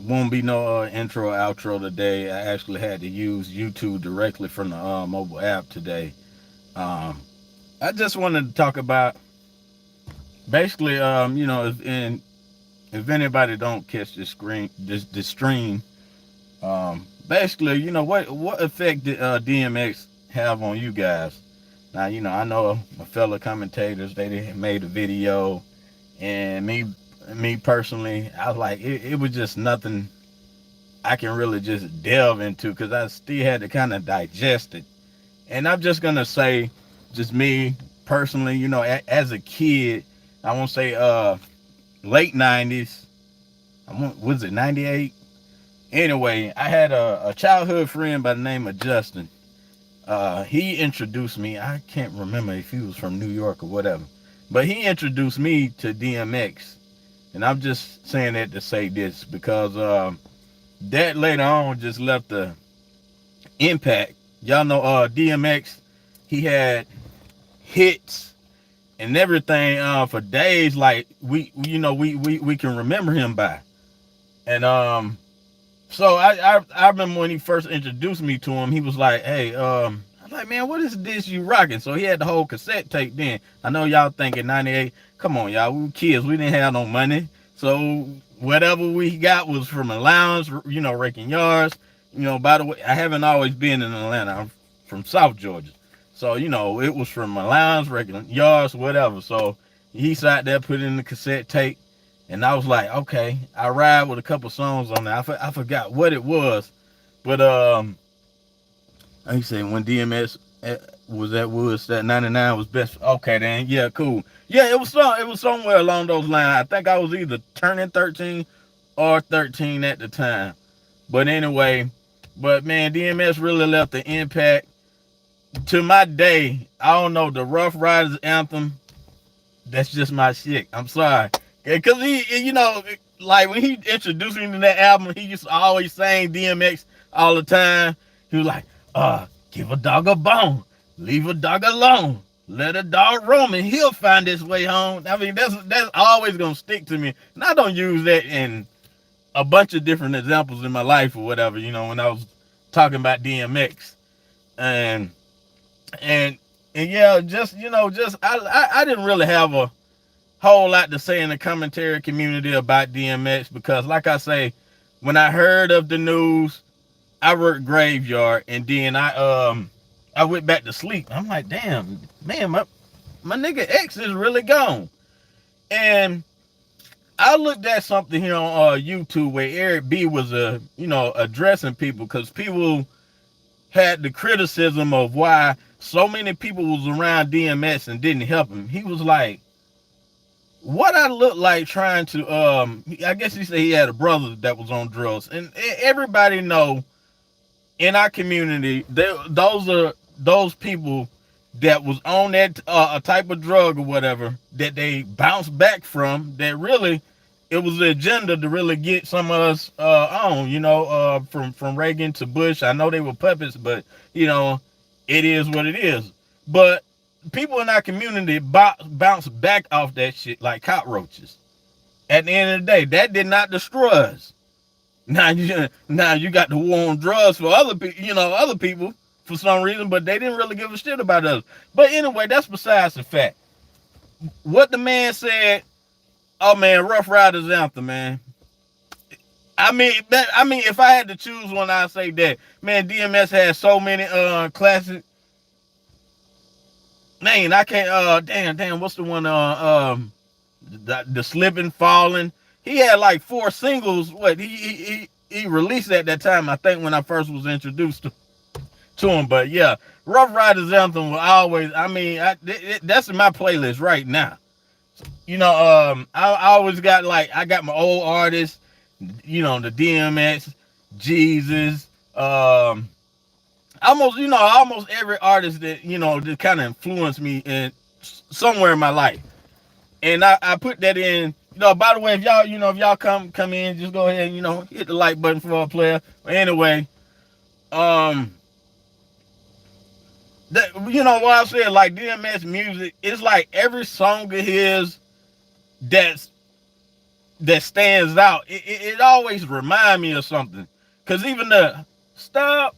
won't be no intro outro today. I actually had to use YouTube directly from the mobile app today. Um, I just wanted to talk about basically, if anybody don't catch this stream, basically, what effect did DMX have on you guys? Now, I know my fellow commentators, they made a video, and me personally, I was like, it was just nothing I can really just delve into because I still had to kind of digest it. And I'm just gonna say, just me personally, as a kid, I won't say late '90s. Was it '98? Anyway, I had a childhood friend by the name of Justin. He introduced me. I can't remember if he was from New York or whatever, but he introduced me to DMX. And I'm just saying that to say this because that later on just left the impact. Y'all know DMX, he had hits and everything for days like we can remember him by. And so I remember when he first introduced me to him, he was like, "Hey, I'm like, man, what is this you rocking?" So he had the whole cassette tape then. I know y'all thinking '98. Come on, y'all, we were kids, we didn't have no money, so whatever we got was from a lounge, raking yards. By the way, I haven't always been in Atlanta. I'm from South Georgia, so it was from a lounge, raking yards, whatever. So he sat there, put in the cassette tape. And I was like, okay, I ride with a couple songs on there. I forgot what it was, but like you say, when DMS was at Woods, that '99 was best. Okay, then yeah, cool. Yeah, it was somewhere along those lines. I think I was either turning 13 or 13 at the time. But anyway, but man, DMS really left the impact. To my day, I don't know, the Rough Riders anthem, that's just my shit. I'm sorry. Because like when he introduced me to that album, he used to always sing DMX all the time. He was like, give a dog a bone, leave a dog alone, let a dog roam and he'll find his way home. I mean, that's always going to stick to me. And I don't use that in a bunch of different examples in my life or whatever, when I was talking about DMX. And, and, and yeah, I didn't really have a whole lot to say in the commentary community about DMX because, like I say, when I heard of the news, I worked graveyard and then I went back to sleep. I'm like, damn, man, my nigga X is really gone. And I looked at something here on YouTube where Eric B was addressing people because people had the criticism of why so many people was around DMX and didn't help him. He was like, what I look like trying to I guess he said he had a brother that was on drugs, and everybody know in our community those are those people that was on that a type of drug or whatever that they bounced back from, that really it was the agenda to really get some of us on, from Reagan to Bush. I know they were puppets, but it is what it is. But people in our community bounce back off that shit like cockroaches. At the end of the day, that did not destroy us. Now you got the war on drugs for other people for some reason, but they didn't really give a shit about us. But anyway, that's besides the fact. What the man said, oh man, Rough Riders anthem, man. I mean, if I had to choose one, I'd say that. Man, DMS has so many classic. Man, I can't. Damn. What's the one? The Slipping, Falling. He had like 4 singles. What he released at that time? I think when I first was introduced to him. But yeah, Rough Riders anthem will always. I mean, that's in my playlist right now. I always got I got my old artists. The DMX, Jesus. Almost every artist that just kind of influenced me in somewhere in my life, and I put that in. By the way, if y'all come in, just go ahead and hit the like button for our player. But anyway, that what I said, like DMX music, it's like every song of his that's that stands out. It always remind me of something. Cause even the stop,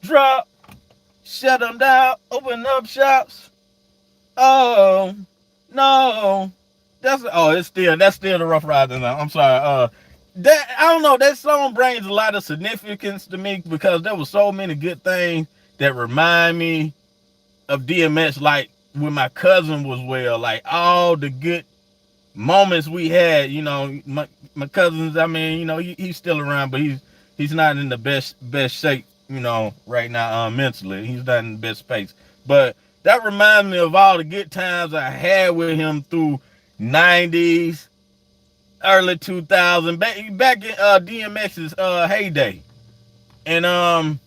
drop, shut them down, open up shops. Oh no, that's still the Rough Riders now. I'm sorry. That I don't know. That song brings a lot of significance to me because there was so many good things that remind me of DMX. Like when my cousin was well, like all the good moments we had. You know, my cousins. I mean, you know, he's still around, but he's not in the best shape. You know, right now mentally, he's not in the best space. But that reminds me of all the good times I had with him through '90s, early 2000, back in DMX's heyday. And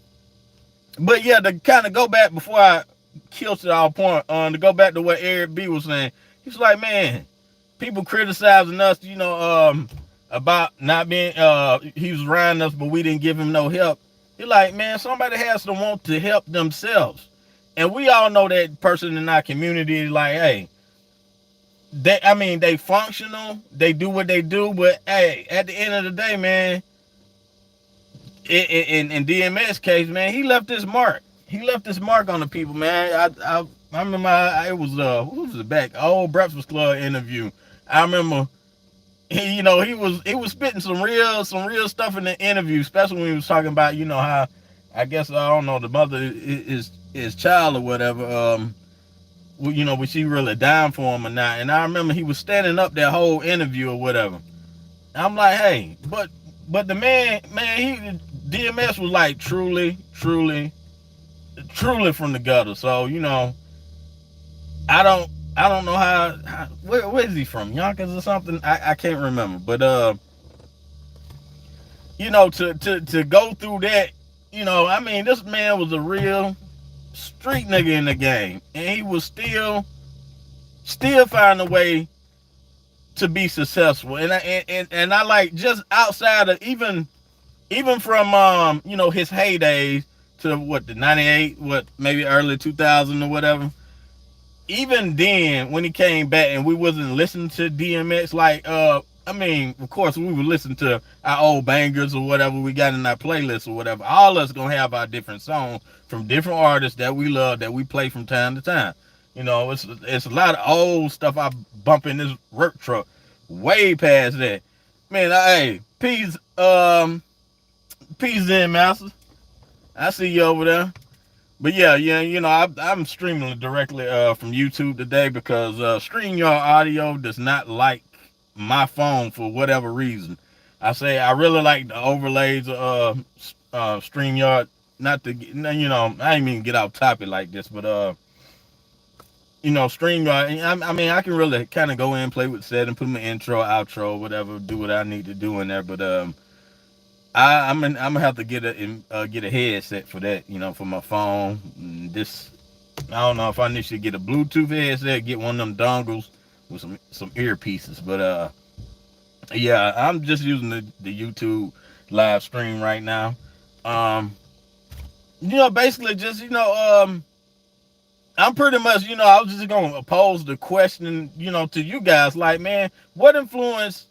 but yeah, to kind of go back before I killed it all point, to go back to what Eric B was saying, he's like, man, people criticizing us, you know, about not being he was around us, but we didn't give him no help. He's like, man, somebody has to want to help themselves. And we all know that person in our community is like, hey, they functional, they do what they do, but hey, at the end of the day, man, in DMX case, man, he left his mark. He left his mark on the people, man. I remember it was who was it back? Old Breakfast Club interview. I remember he was spitting some real stuff in the interview, especially when he was talking about, you know, how I guess I don't know, the mother is child or whatever. You know, was she really dying for him or not? And I remember he was standing up that whole interview or whatever. I'm like, hey, but the man, DMX was like truly from the gutter. So, you know, I don't know how where is he from? Yonkers or something? I can't remember. But you know, to go through that, you know, I mean, this man was a real street nigga in the game, and he was still find a way to be successful. And I like, just outside of even from you know, his heydays to what, the 98, what, maybe early 2000 or whatever. Even then, when he came back and we wasn't listening to DMX, like I mean, of course we would listen to our old bangers or whatever we got in our playlist or whatever. All of us gonna have our different songs from different artists that we love, that we play from time to time. You know, it's a lot of old stuff I bump in this work truck. Way past that, man. Hey, peace, Zen Master. I see you over there. But yeah, you know, I'm streaming directly from YouTube today because StreamYard audio does not like my phone for whatever reason. I really like the overlays of StreamYard. Not to, you know, I didn't even get off topic like this, but you know, StreamYard. I mean, I can really kind of go in, play with setting, put my intro, outro, whatever, do what I need to do in there. But I'm gonna have to get a headset for that, you know, for my phone. This, I don't know if I need to get a Bluetooth headset, get one of them dongles with some earpieces. But yeah, I'm just using the YouTube live stream right now. You know, basically just, you know, I'm pretty much, you know, I was just gonna pose the question, you know, to you guys, like, man, what influence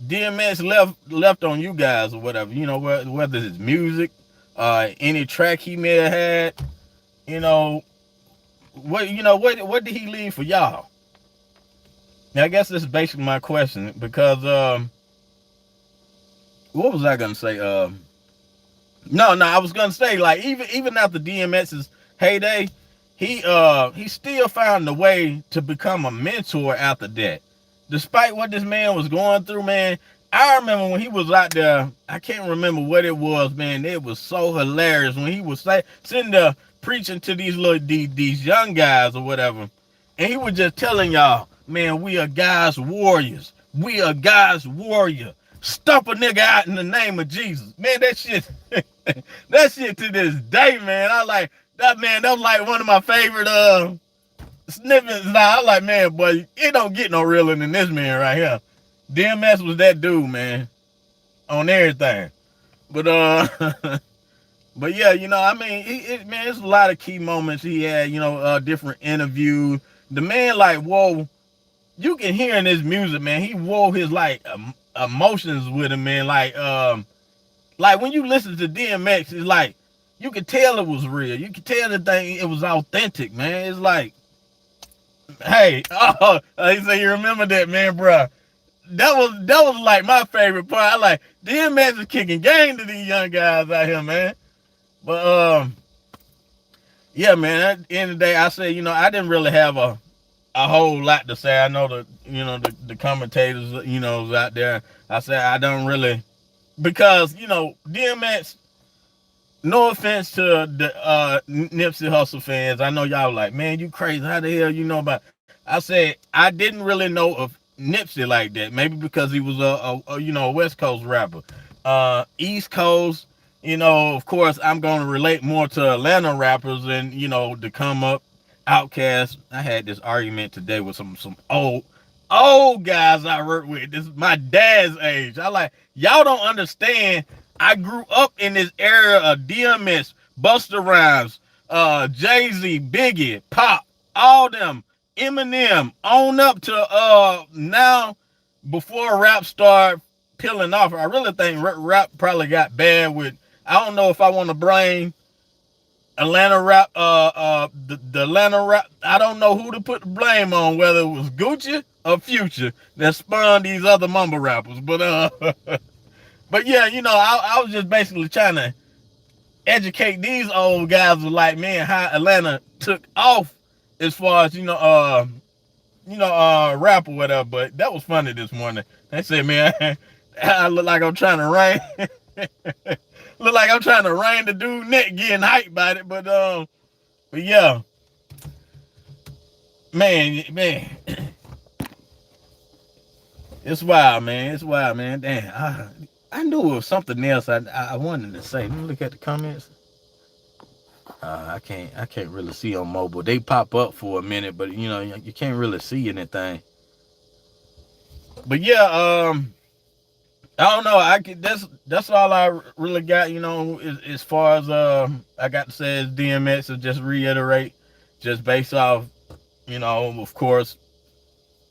DMX left on you guys or whatever, you know, whether it's music, any track he may have had, you know, what did he leave for y'all? Now, I guess this is basically my question, because what was I gonna say? No, I was gonna say, like, even after DMX's heyday, he still found a way to become a mentor after that. Despite what this man was going through, man, I remember when he was out there, I can't remember what it was, man. It was so hilarious when he was sitting there preaching to these young guys or whatever. And he was just telling y'all, man, we are God's warriors. We are God's warrior. Stomp a nigga out in the name of Jesus. Man, that shit, that shit to this day, man. I like that, man. That was like one of my favorite snippets. Now I like, man, boy, it don't get no realer than this man right here. DMX was that dude, man, on everything. But but yeah, you know, I mean, man, it's a lot of key moments he had. You know, different interviews. The man, like, whoa, you can hear in his music, man, he wore his like emotions with him, man. Like when you listen to DMX, it's like you could tell it was real. You could tell the thing it was authentic, man. It's like, hey, he said you remember that, man, bro. That was like my favorite part. I like DMX is kicking game to these young guys out here, man. But yeah, man. At the end of the day, I say, I didn't really have a whole lot to say. I know the commentators, out there. I said I don't really, because DMX. No offense to the Nipsey Hussle fans. I know y'all like, man, you crazy. How the hell you know about? I said I didn't really know of Nipsey like that. Maybe because he was a West Coast rapper. East Coast, of course, I'm gonna relate more to Atlanta rappers and to come up. Outkast. I had this argument today with some old guys I work with. This is my dad's age. I like, y'all don't understand. I grew up in this era of DMX, Busta Rhymes, Jay-Z, Biggie, Pop, all them, Eminem, on up to now. Before rap started peeling off, I really think rap probably got bad with. I don't know if I want to blame Atlanta rap, the Atlanta rap. I don't know who to put the blame on, whether it was Gucci or Future that spawned these other mumble rappers, but But yeah, I was just basically trying to educate these old guys with like, man, how Atlanta took off as far as rap or whatever. But that was funny this morning. They said, man, I look like I'm trying to rain. Look like I'm trying to rain the dude neck, getting hyped about it. But yeah, man. It's wild, man. It's wild, man. Damn, I knew it was something else I wanted to say. Let me look at the comments. I can't really see on mobile. They pop up for a minute, but you can't really see anything. But yeah, I don't know. That's all I really got. As far as I got to say is DMX. And just reiterate, just based off, of course,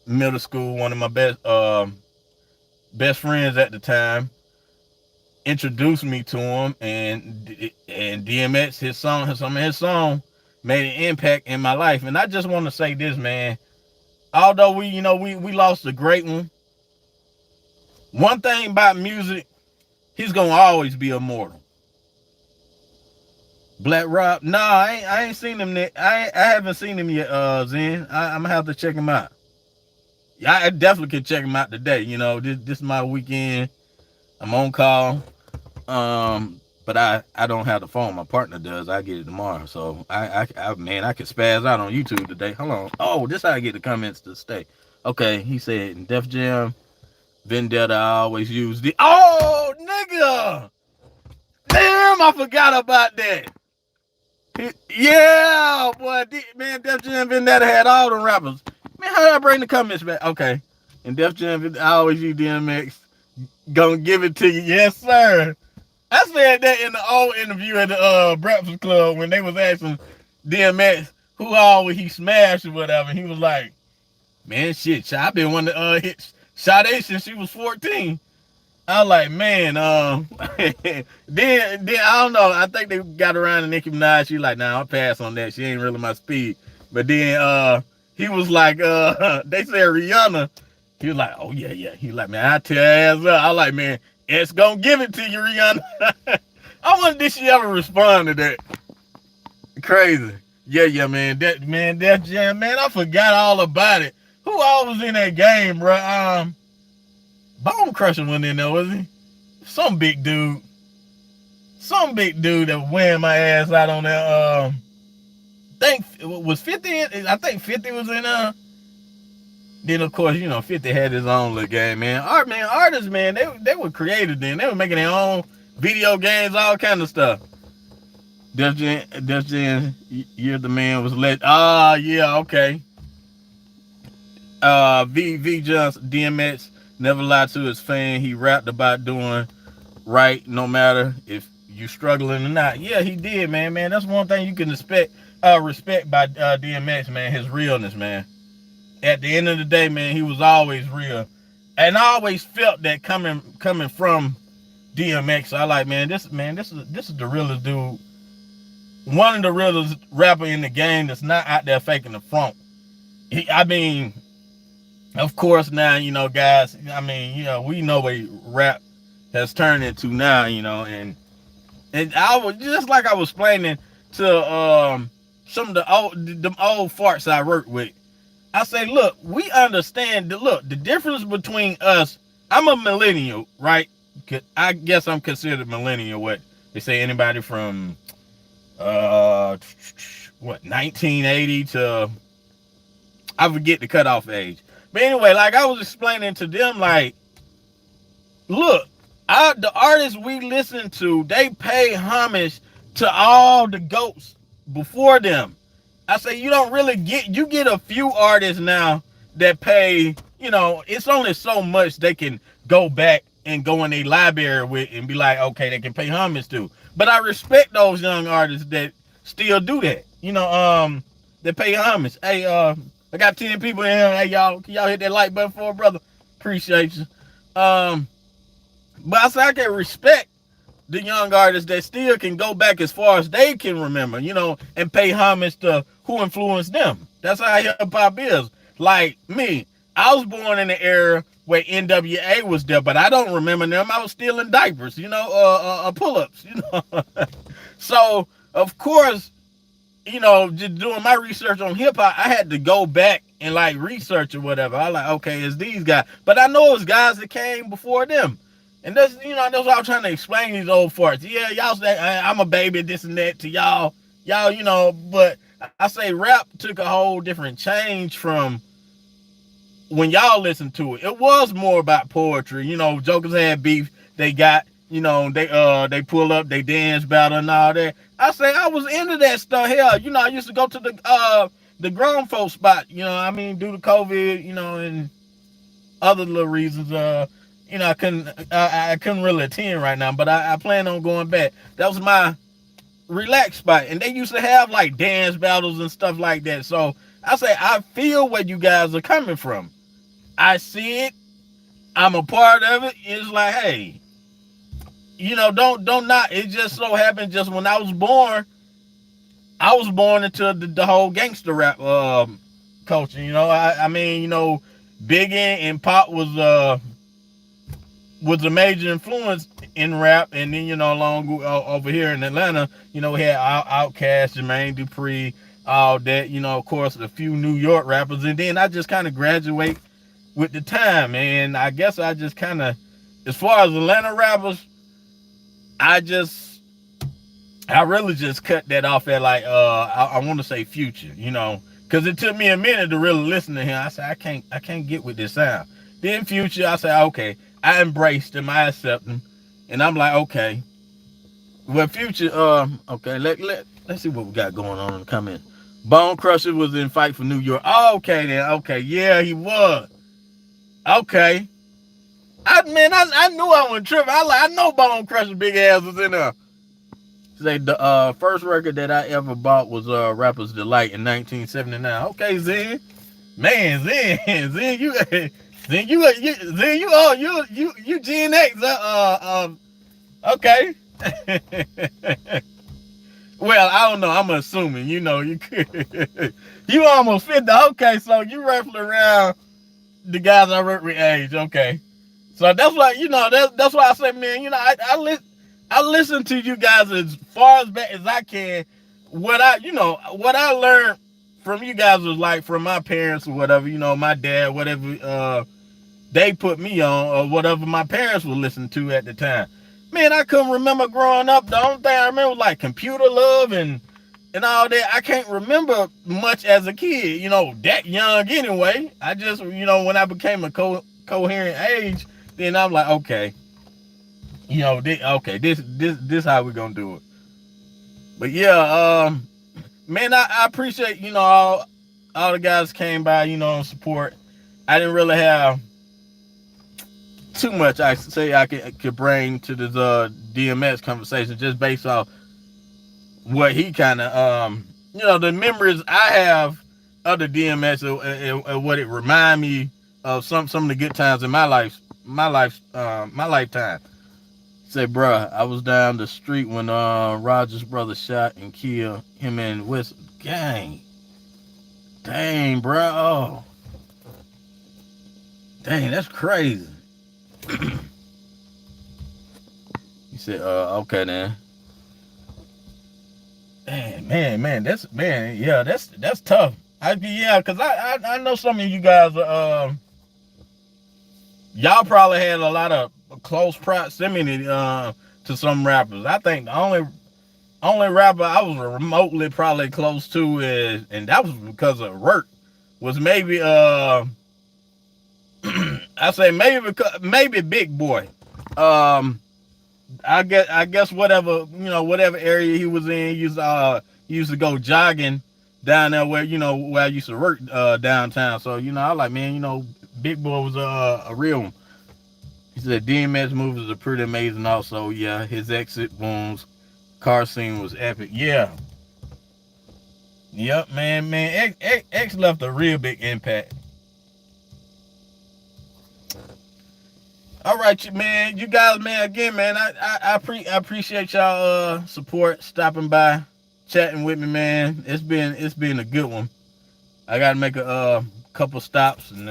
middle school. One of my best friends at the time introduced me to him, and DMX, some of his song made an impact in my life. And I just want to say this, man. Although we lost a great one thing about music, he's gonna always be immortal. Black Rob, nah, I ain't seen him yet. I haven't seen him yet, Zen. I'm gonna have to check him out. I definitely can check him out today. This is my weekend. I'm on call. But I don't have the phone. My partner does. I get it tomorrow. So I could spaz out on YouTube today. Hold on. Oh, this how I get the comments to stay. Okay, he said Def Jam, Vendetta. I always use the. Oh, nigga! Damn, I forgot about that. Yeah, boy, man, Def Jam, Vendetta had all them rappers. Man, how did I bring the comments back? Okay, and Def Jam, I always use DMX. Gonna give it to you, yes, sir. I said that in the old interview at the Breakfast Club when they was asking DMX who all he smashed or whatever. And he was like, man, shit, I've been wanting to hit Sade since she was 14. I was like, man, then I don't know. I think they got around to Nicki Minaj. She like, nah, I'll pass on that. She ain't really my speed. But then he was like, they said Rihanna. He was like, oh yeah. He was like, man, I tear ass up. I was like, man, it's gonna give it to you, Rihanna. I wonder did she ever respond to that. Crazy. Yeah, man. That Jam, man, I forgot all about it. Who all was in that game, bro? Bone Crusher wasn't in there, was he? Some big dude that was wearing my ass out on that. Think was 50 in, I think 50 was in Then of course, 50 had his own little game, man. Artists, man, they were creative then. They were making their own video games, all kind of stuff. Def Jam, You're the Man was let. Yeah, okay. V Johnson, DMX never lied to his fan. He rapped about doing right, no matter if you struggling or not. Yeah, he did, man. That's one thing you can respect by DMX, man. His realness, man. at the end of the day, man, he was always real. And I always felt that coming from DMX. I like, this is the realest dude. One of the realest rapper in the game that's not out there faking the funk. I mean, of course now, guys, we know what rap has turned into now, and I was just like I was explaining to some of the old farts I worked with. I say, look, we understand the difference between us. I'm a millennial, right? I guess I'm considered millennial. What they say, anybody from 1980 to, I forget the cutoff age. But anyway, like I was explaining to them, like, look, the artists we listen to, they pay homage to all the GOATs before them. I say you don't really you get a few artists now that pay, it's only so much they can go back and go in a library with and be like, okay, they can pay homage to. But I respect those young artists that still do that, that pay homage. Hey, I got 10 people in here. Hey, y'all, can y'all hit that like button for a brother? Appreciate you. But I say I can respect the young artists that still can go back as far as they can remember, and pay homage to who influenced them. That's how hip-hop is. Like me, I was born in the era where NWA was there, but I don't remember them. I was still in diapers, pull-ups, So, of course, just doing my research on hip-hop, I had to go back and, like, research or whatever. I like, okay, it's these guys. But I know it's guys that came before them. And that's, that's what I'm trying to explain these old farts. Yeah, y'all say I'm a baby, this and that to y'all, but I say rap took a whole different change from when y'all listen to it. It was more about poetry. Jokers had beef. They got, they pull up, they dance battle and all that. I say I was into that stuff. Hell, I used to go to the grown folk spot, due to COVID, and other little reasons, I couldn't really attend right now, but I plan on going back. That was my relaxed spot, and they used to have like dance battles and stuff like that. So I say I feel where you guys are coming from. I see it. I'm a part of it. It's like, hey, don't not. It just so happened just when I was born into the whole gangster rap culture. Biggie and Pop was a major influence in rap, and then along over here in Atlanta, we had Outkast, Jermaine Dupri, all that. Of course, a few New York rappers, and then I just kind of graduate with the time, and I guess I just kind of, as far as Atlanta rappers, I really just cut that off at like I want to say Future, because it took me a minute to really listen to him. I said I can't get with this sound. Then Future, I said okay. I embraced him, I accept him, and I'm like, okay. Well, Future, okay, let's see what we got going on in the comments. Bone Crusher was in Fight for New York. Oh, okay then, okay, yeah, he was. Okay. I knew I wasn't tripping. I know Bone Crusher big ass was in there. Say the first record that I ever bought was Rapper's Delight in 1979. Okay, Zen. Man, Zen, you Gen X, okay. Well, I don't know. I'm assuming, you almost fit the, okay, so you roughly around the guys I work with age, okay. So that's why, that's why I say, man, I listen to you guys as far as back as I can. What I learned from you guys was like from my parents or whatever, my dad, whatever, they put me on, or whatever my parents would listen to at the time. Man, I couldn't remember growing up. The only thing I remember was like Computer Love and all that. I can't remember much as a kid, that young anyway. I just, when I became a coherent age, then I'm like, okay, this how we gonna do it. But yeah, man, I appreciate, all the guys came by, and support. I didn't really have too much I say I could bring to this DMX conversation, just based off what he kind of the memories I have other DMX and what it remind me of some of the good times in my lifetime. Say, bruh, I was down the street when Roger's brother shot and killed him and West gang. Dang, bro. Oh, dang, that's crazy. He said, okay then. Man, yeah, that's tough. Cause I know some of you guys y'all probably had a lot of close proximity to some rappers. I think the only rapper I was remotely probably close to is, and that was because of work, was maybe I say maybe Big Boy. I guess whatever area he was in, he used to go jogging down there where I used to work downtown. So I was like, man, Big Boy was a real one. He said DMX movies are pretty amazing. Also, yeah, his exit wounds car scene was epic. Yeah, yep, man, X left a real big impact. All right, man. You guys, man. Again, man. I appreciate y'all support, stopping by, chatting with me, man. It's been a good one. I gotta make a couple stops, and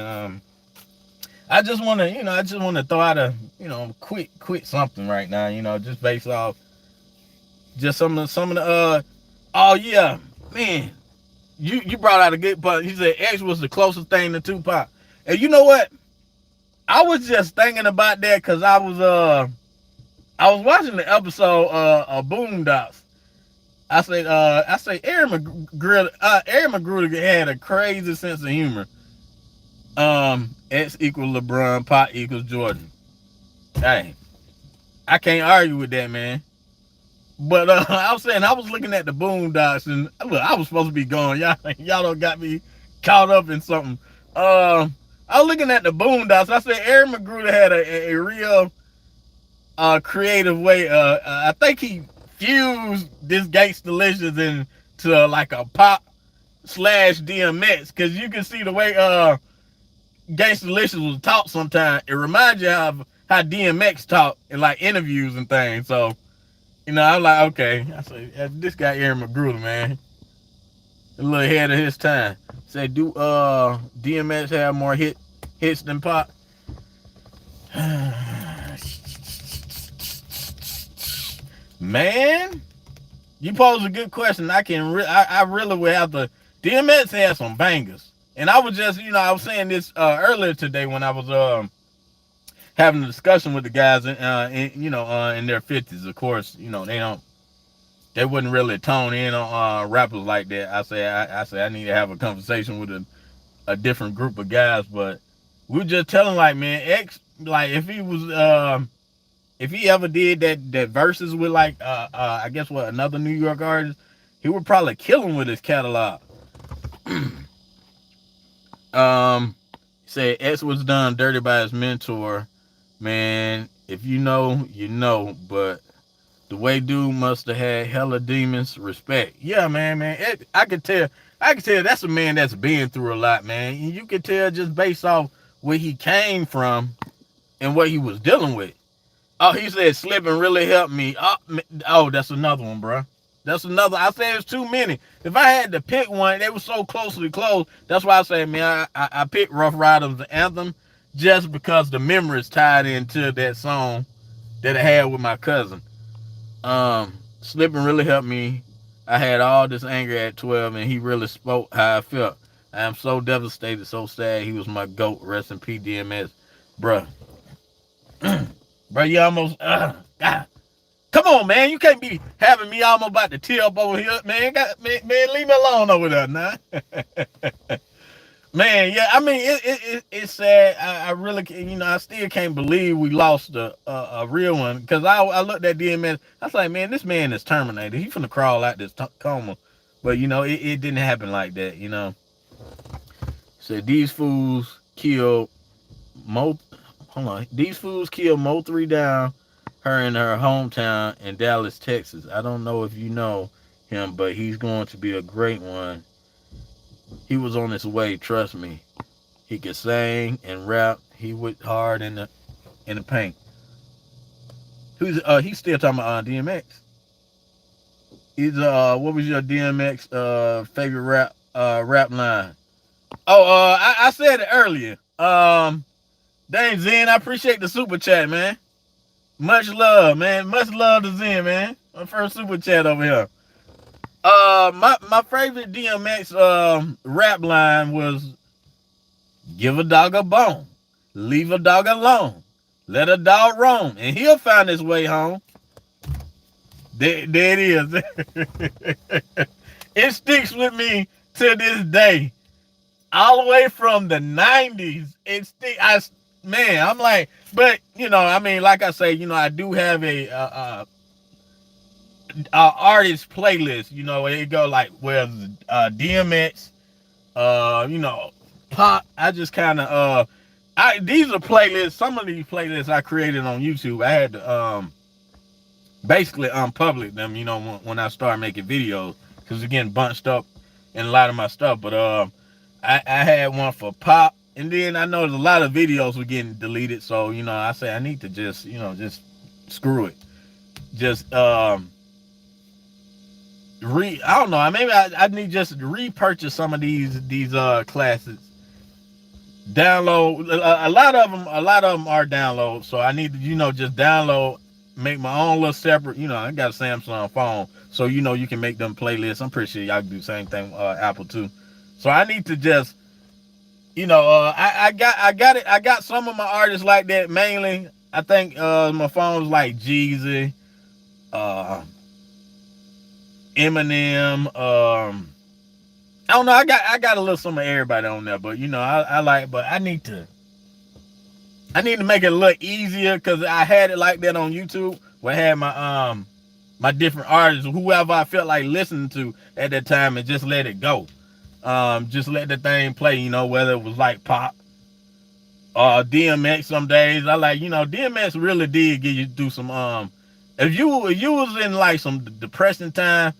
I just want to throw out a quick something right now. Just based off just some of the oh yeah, man. You brought out a good point. He said X was the closest thing to Tupac, and you know what? I was just thinking about that because I was watching the episode of Boondocks. I say Aaron McGruder had a crazy sense of humor. X equals LeBron, Pop equals Jordan. Hey, I can't argue with that, man. But I was looking at the Boondocks, and look, I was supposed to be gone. Y'all don't got me caught up in something. I was looking at the Boondocks. I said Aaron McGruder had a real creative way. I think he fused this Gangsta-licious into like a pop / DMX, because you can see the way Gangsta-licious was taught sometimes. It reminds you of how DMX taught in like interviews and things. So, I'm like, okay. I say this guy Aaron McGruder, man, a little ahead of his time. Say, do DMX have more hits than Pop? Man, you pose a good question. I really would have to. DMX had some bangers, and I was just, I was saying this earlier today when I was having a discussion with the guys in their 50s. Of course, they wouldn't really tone in on rappers like that. I say I need to have a conversation with a different group of guys, but we were just telling, like, man, X, like, if he ever did that verses with like I guess another New York artist, he would probably kill him with his catalog. Said X was done dirty by his mentor. Man, if you know, but the way dude must have had hella demons. Respect. Yeah, man. I could tell that's a man that's been through a lot, man. And you could tell just based off where he came from and what he was dealing with. Oh, he said slipping really helped me. Oh, that's another one, bro. That's another. I said it's too many. If I had to pick one, they were so closely close. That's why I say, man, I picked Rough Riders, the anthem, just because the memories tied into that song that I had with my cousin. Slipping really helped me. I had all this anger at 12, and he really spoke how I felt. I am so devastated, so sad. He was my GOAT. Rest in peace, DMX. Bruh. Bro, you almost, God. Come on, man. You can't be having me almost about to tear up over here, man. Man, leave me alone over there now. Man, yeah, I mean, it's sad. I really, I still can't believe we lost a real one. Because I looked at DMX. I was like, man, this man is terminated. He finna crawl out this coma. But, it didn't happen like that, Said these fools killed Mo. Hold on. These fools killed Mo 3 down, her in her hometown in Dallas, Texas. I don't know if you know him, but he's going to be a great one. He was on his way, trust me. He could sing and rap. He went hard in the paint. He's still talking about DMX. He's what was your DMX favorite rap line? Oh, I said it earlier. Dang Zen, I appreciate the super chat, man. Much love, man. Much love to Zen, man. My first super chat over here. My favorite DMX rap line was give a dog a bone, leave a dog alone, let a dog roam, and he'll find his way home. There it is. It sticks with me to this day. All the way from the 90s. Man, I'm like, but you know, I mean, like I say, you know, I do have a artist playlist, you know, it go like where DMX, you know, pop. I just kind of these are playlists. Some of these playlists I created on YouTube. I had to basically unpublic them, you know, when I started making videos, because it's getting bunched up in a lot of my stuff. But I had one for pop, and then I noticed a lot of videos were getting deleted. So, you know, I say I need to just, you know, just screw it. Just I don't know, maybe I need just to repurchase some of these classics. Download a lot of them are downloads, so I need to, you know, just download, make my own little separate, you know, I got a Samsung phone, so you know you can make them playlists. I'm pretty sure y'all can do the same thing Apple too. So I need to just, you know, I got some of my artists like that. Mainly I think my phone's like Jeezy, Eminem, I don't know. I got a little some of everybody on there, but you know, I like, but I need to make it a little easier, because I had it like that on YouTube, where I had my different artists, whoever I felt like listening to at that time, and just let it go. Just let the thing play, you know, whether it was like pop or DMX. Some days I like, you know, DMX really did get you through some if you was in like some depressing time,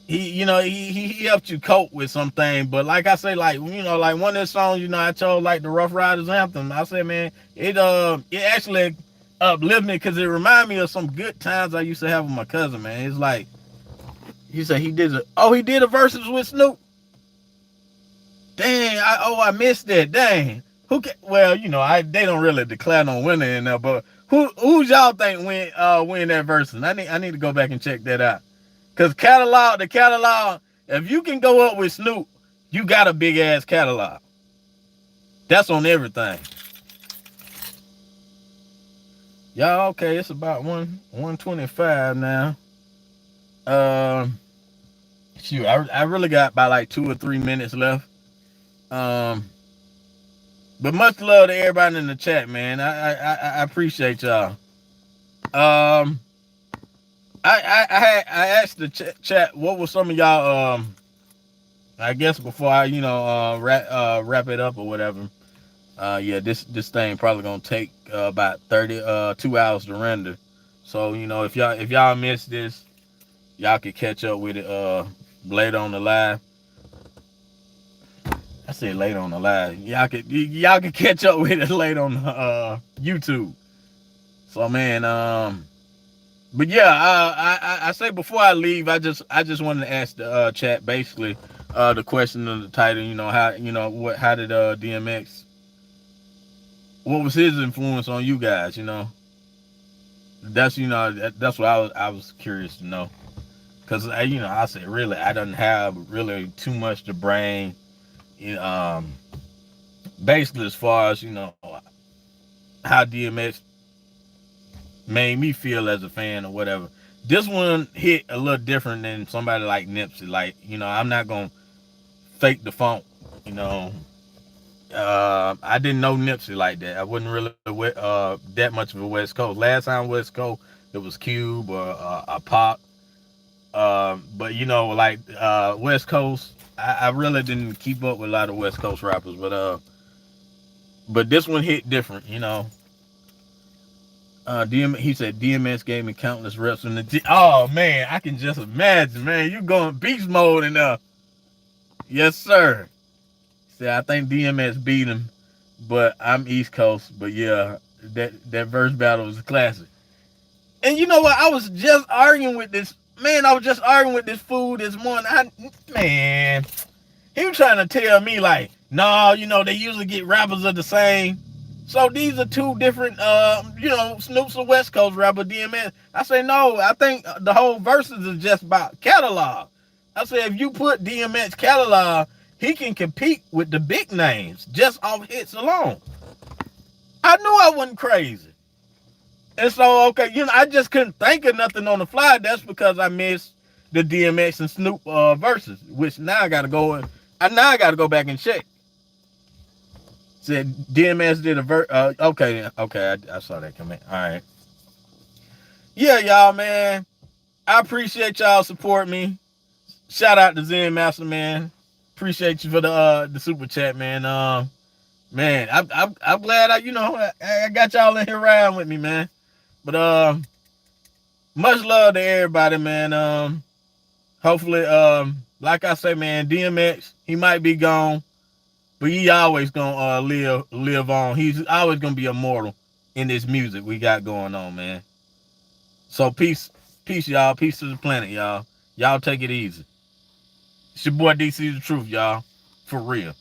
he helped you cope with something. But like I say, like, you know, like one of the songs, you know, I chose like the Rough Riders anthem. I said, man, it actually uplifted me, because it reminded me of some good times I used to have with my cousin, man. It's like, he said he did a verses with Snoop. Dang, I missed that. Dang. Well, you know, they don't really declare no winner in there, but who y'all think win that verses? I need to go back and check that out. Cause the catalog, if you can go up with Snoop, you got a big ass catalog. That's on everything. Y'all, okay, it's about 1:25 now. Shoot, I really got about like 2 or 3 minutes left. But much love to everybody in the chat, man. I appreciate y'all. I asked the chat what was some of y'all I guess before I, you know, wrap it up or whatever. Yeah, this thing probably gonna take about 2 hours to render. So, you know, if y'all missed this, y'all could catch up with it later on the live. I said later on the live. Y'all could catch up with it later on YouTube. So, man, but yeah, I say before I leave, I just wanted to ask the chat basically the question of the title. You know, how did DMX? What was his influence on you guys? You know, that's what I was curious to know, because I said really I don't have really too much to bring. Basically as far as how DMX made me feel as a fan or whatever. This one hit a little different than somebody like Nipsey. Like, I'm not gonna fake the funk. I didn't know Nipsey like that. I wasn't really that much of a West Coast. Last time West Coast, it was Cube or a Pop. But like West Coast, I really didn't keep up with a lot of West Coast rappers. But this one hit different. He said DMX gave me countless reps in the gym. Oh man, I can just imagine, man. You going beast mode in there. Yes, sir. See, I think DMX beat him, but I'm East Coast. But yeah, that verse battle was a classic. And you know what? I was just arguing with this man. I was just arguing with this fool this morning. Man, he was trying to tell me like, no, you know, they usually get rappers of the same. So these are two different, you know, Snoop's a West Coast rapper, DMX. I say no. I think the whole verses is just about catalog. I say if you put DMX catalog, he can compete with the big names just off hits alone. I knew I wasn't crazy. And so, okay, you know, I just couldn't think of nothing on the fly. That's because I missed the DMX and Snoop verses, which now I gotta go. Now I gotta go back and check. Said DMX did a verse. Okay, I saw that comment. All right, yeah, y'all, man. I appreciate y'all support me. Shout out to Zen Master, man. Appreciate you for the super chat, man. Man, I'm glad I got y'all in here riding with me, man. But much love to everybody, man. Hopefully, like I say, man, DMX, he might be gone, but he always gonna live on. He's always gonna be immortal in this music we got going on, man. So peace, y'all. Peace to the planet, y'all. Y'all take it easy. It's your boy DC the Truth, y'all. For real.